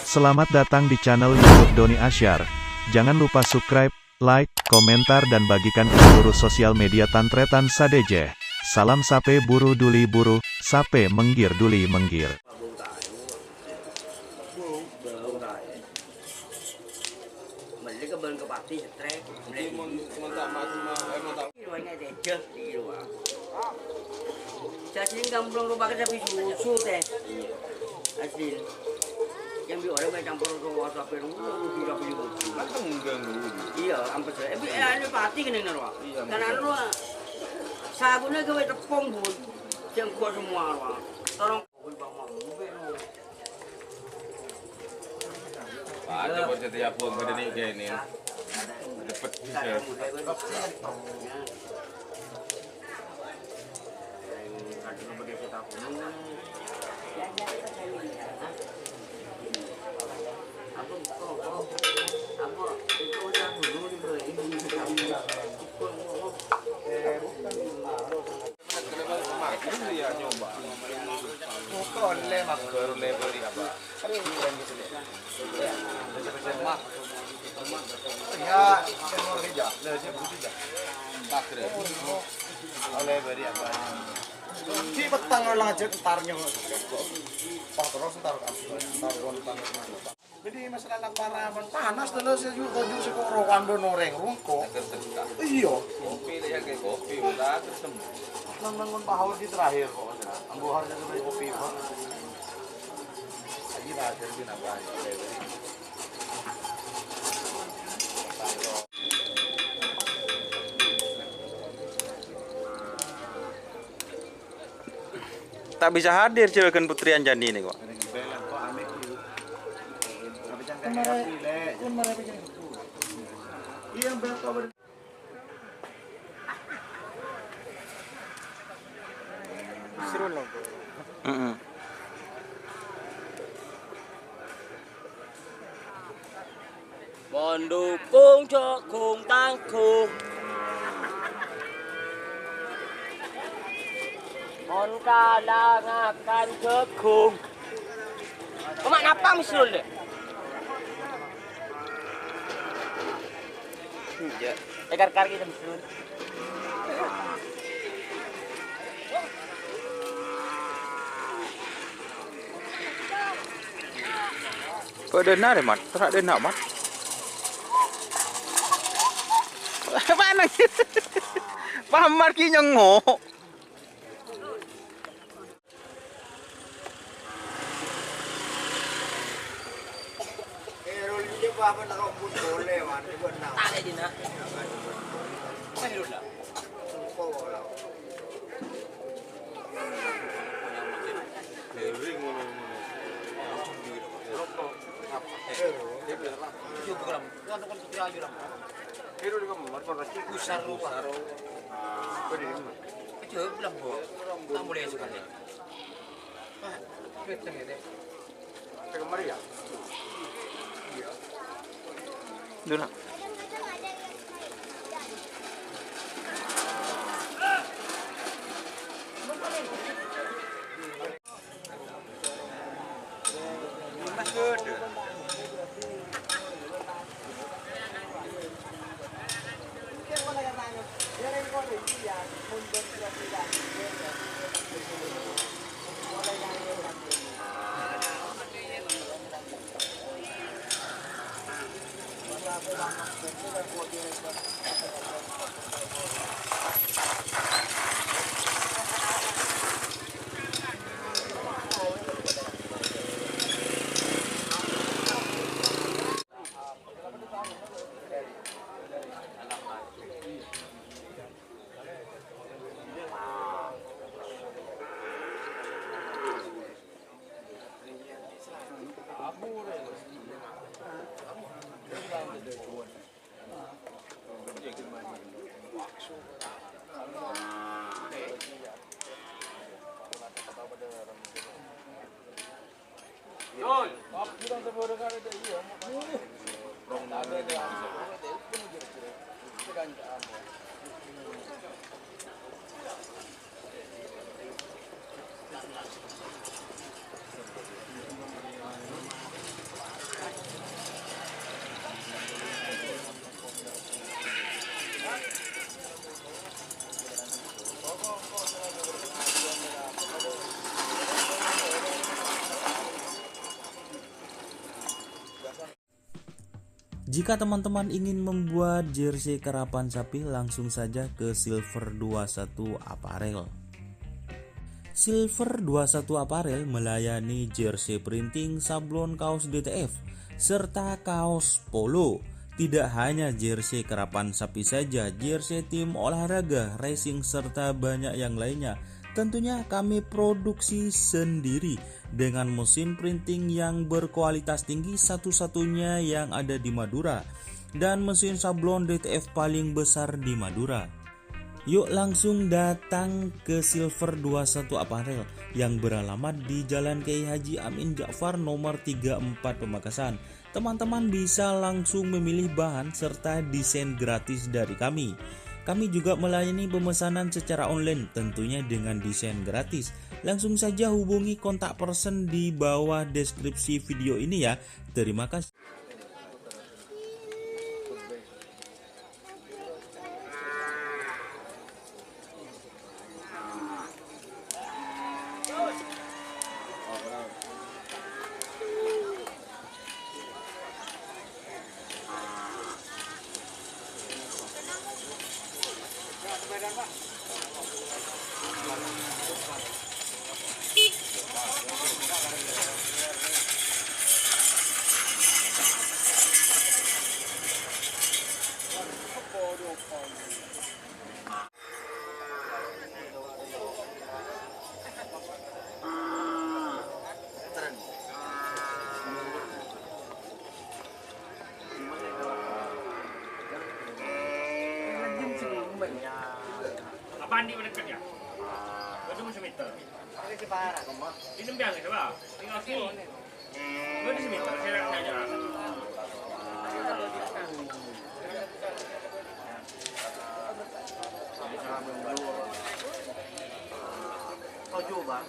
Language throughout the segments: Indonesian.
Selamat datang di channel YouTube Doni Asyar. Jangan lupa subscribe, like, komentar dan bagikan ke seluruh sosial media Tantretan Sadeje. Salam sape buru duli buru, sape menggir duli menggir. Jadi campur lu pakai sapi susu teh. Asin. Yang bi orang campur sama sapi lu tidak beli baju. Iya, ampe saya. Ini pati kene naro. Karena lu sabunnya gawe tepung bun. Yang kuat semua lu. Tolong ada buat setiap pun pada nih kayak ini. Dapat bisa. Di petang lang aja entarnya. Pak terus entar kontan. Jadi masalah laparan panas terus juga jus kok rokan donoreng rungko. Iya. Kopi ya kayak kopi udah kesem. Nang pahor di terakhir kok. Ambuharnya sebagai kopi Pak. Lagi lah jadi apa ya. Tak bisa hadir jelekan Putri Anjani ini kok. Iya berapa mendukung cokung tangkung. On kadang akan cekung. Kemak napa misul deh? Ya. Ekar-ekar kita misul. Pada nare mat, terak ada nak mat. Mana? Pamar ki nyengok. Tak ada di nak. Masih dulu. Duna. Jika teman-teman ingin membuat jersey karapan sapi, langsung saja ke Silver 21 Apparel. Silver 21 Apparel melayani jersey printing, sablon, kaos DTF, serta kaos polo. Tidak hanya jersey karapan sapi saja, jersey tim olahraga, racing, serta banyak yang lainnya. Tentunya kami produksi sendiri dengan mesin printing yang berkualitas tinggi, satu-satunya yang ada di Madura, dan mesin sablon DTF paling besar di Madura. Yuk langsung datang ke Silver 21 Apparel yang beralamat di Jalan Kiai Haji Amin Ja'far nomor 34 Pamekasan. Teman-teman bisa langsung memilih bahan serta desain gratis dari kami. Kami juga melayani pemesanan secara online, tentunya dengan desain gratis. Langsung saja hubungi kontak person di bawah deskripsi video ini ya. Terima kasih. Apaan di mana kerja? Baru mau semeter. Ini biang itu bah. Tinggal sini. Baru semeter. Saya nak tanya. Kau coba.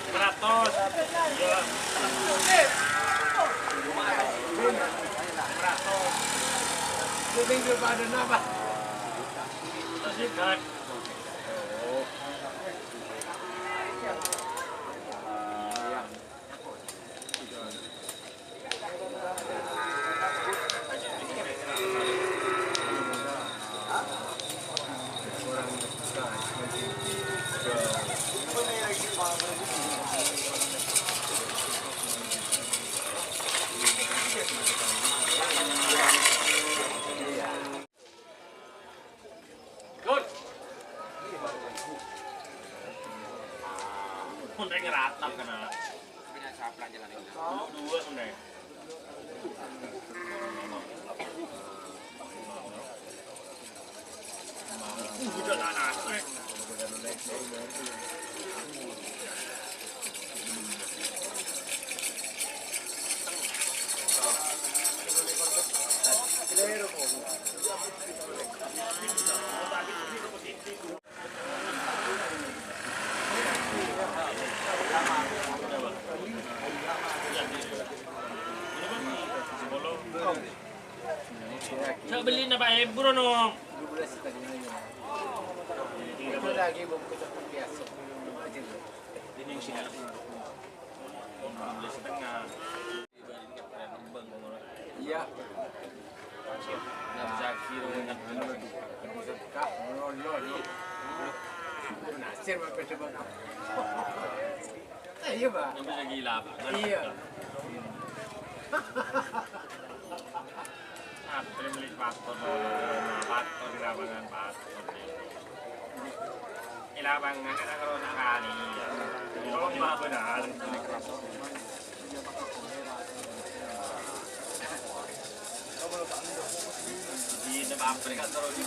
Beratos. Ya. Beratos. Kuning daripada apa? Tersikat.Undai ngeratap kena. Dua undai. Udah nanas. Saya beli na Pak Ebro no. Itu lagi bungkus biasa. Ini yang sini. Beli setengah. Iya. Nggak bisa kira dengan Kak, lolo. Nasir apa coba kamu? Iya, Pak. yang bisa gila Pak. Iya. April beli paspor di lapangan paspor. Di lapangan kan kalau nak kali. Kalau mah benar. Di depan April kan terus di